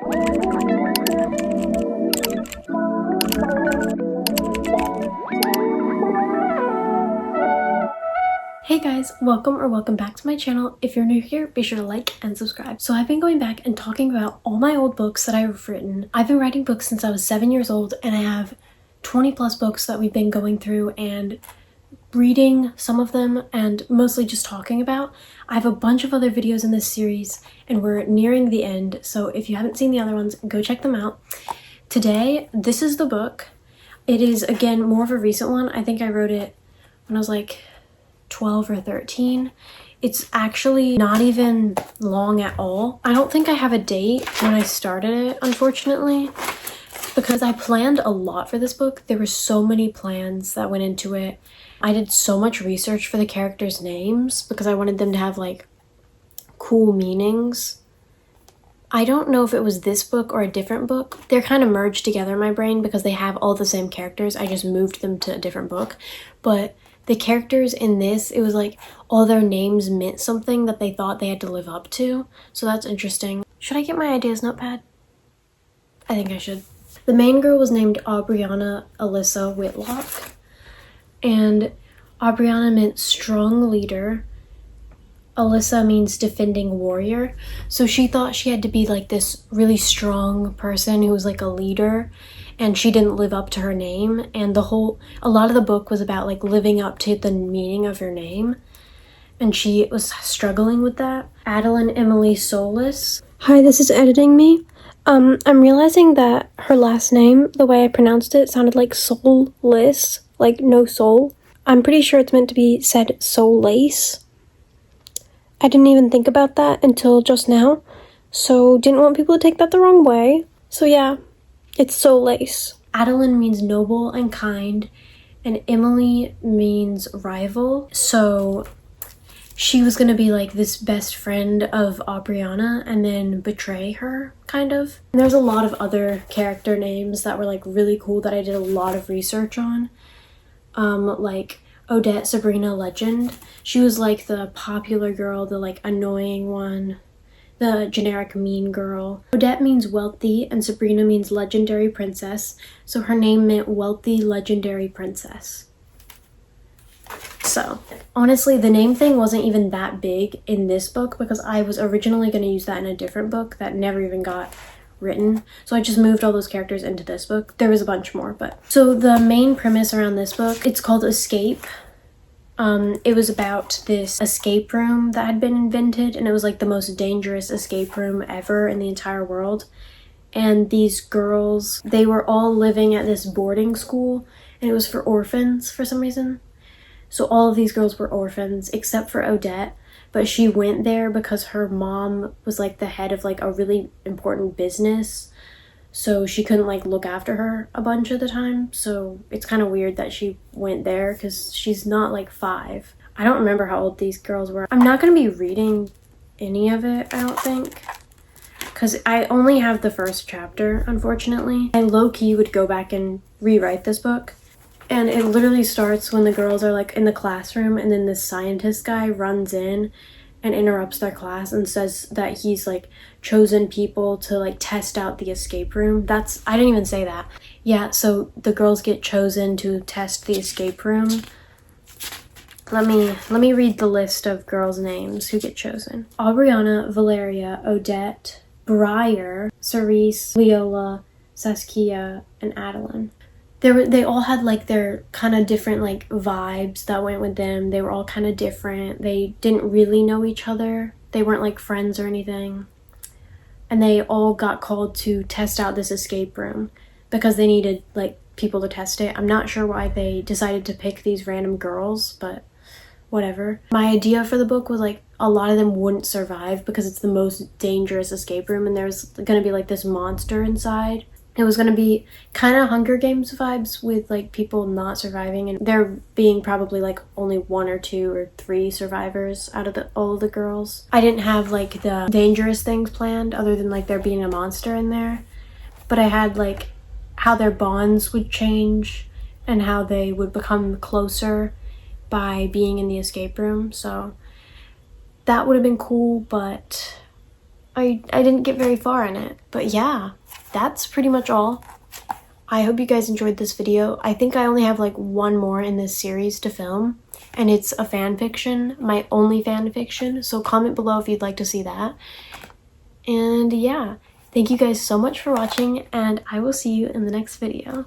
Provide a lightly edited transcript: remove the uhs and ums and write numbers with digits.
Hey guys, welcome back to my channel. If you're new here, be sure to like and subscribe. So I've been going back and talking about all my old books that I've written. I've been writing books since I was 7 years old, and I have 20 plus books that we've been going through and reading some of them and mostly just talking about. I have a bunch of other videos in this series and we're nearing the end, so if you haven't seen the other ones, go check them out. Today, this is the book. It is, again, more of a recent one. I think I wrote it when I was like 12 or 13. It's actually not even long at all. I don't think I have a date when I started it, unfortunately, because I planned a lot for this book. There were so many plans that went into it. I did so much research for the characters' names because I wanted them to have like cool meanings. I don't know if it was this book or a different book. They're kind of merged together in my brain because they have all the same characters. I just moved them to a different book. But the characters in this, it was like all their names meant something that they thought they had to live up to. So that's interesting. Should I get my ideas notepad? I think I should. The main girl was named Aubriana Alyssa Whitlock. And Aubriana meant strong leader. Alyssa means defending warrior. So she thought she had to be like this really strong person who was like a leader, and she didn't live up to her name. And a lot of the book was about like living up to the meaning of your name, and she was struggling with that. Adeline Emily Solis. Hi, this is editing me. I'm realizing that her last name, the way I pronounced it, sounded like soulless, like no soul. I'm pretty sure it's meant to be said Solace. I didn't even think about that until just now, so didn't want people to take that the wrong way. So yeah, it's Solace. Adeline means noble and kind, and Emily means rival. So she was gonna be like this best friend of Aubriana and then betray her, kind of. And there's a lot of other character names that were like really cool that I did a lot of research on. Like Odette Sabrina Legend. She was like the popular girl, the like annoying one, the generic mean girl. Odette means wealthy and Sabrina means legendary princess, so her name meant wealthy legendary princess. So honestly, the name thing wasn't even that big in this book because I was originally going to use that in a different book that never even got written, so I just moved all those characters into this book. There was a bunch more, but so the main premise around this book, it's called Escape. It was about this escape room that had been invented, and it was like the most dangerous escape room ever in the entire world. And these girls, they were all living at this boarding school, and it was for orphans for some reason. So all of these girls were orphans except for Odette, but she went there because her mom was like the head of like a really important business, so she couldn't like look after her a bunch of the time. So it's kind of weird that she went there because she's not like 5. I don't remember how old these girls were. I'm not going to be reading any of it, I don't think, because I only have the first chapter, unfortunately. I low-key would go back and rewrite this book. And it literally starts when the girls are like in the classroom, and then this scientist guy runs in and interrupts their class and says that he's like chosen people to like test out the escape room. I didn't even say that. Yeah, so the girls get chosen to test the escape room. Let me read the list of girls' names who get chosen. Aubriana, Valeria, Odette, Briar, Cerise, Leola, Saskia, and Adeline. They all had like their kind of different like vibes that went with them. They were all kind of different. They didn't really know each other. They weren't like friends or anything. And they all got called to test out this escape room because they needed like people to test it. I'm not sure why they decided to pick these random girls, but whatever. My idea for the book was like a lot of them wouldn't survive because it's the most dangerous escape room, and there's gonna be like this monster inside. It was going to be kind of Hunger Games vibes with like people not surviving, and there being probably like only 1 or 2 or 3 survivors out of all of the girls. I didn't have like the dangerous things planned other than like there being a monster in there, but I had like how their bonds would change and how they would become closer by being in the escape room. So that would have been cool, but I didn't get very far in it. But yeah, that's pretty much all. I hope you guys enjoyed this video. I think I only have like one more in this series to film, and it's a fan fiction, my only fan fiction, so comment below if you'd like to see that. And yeah, thank you guys so much for watching, and I will see you in the next video.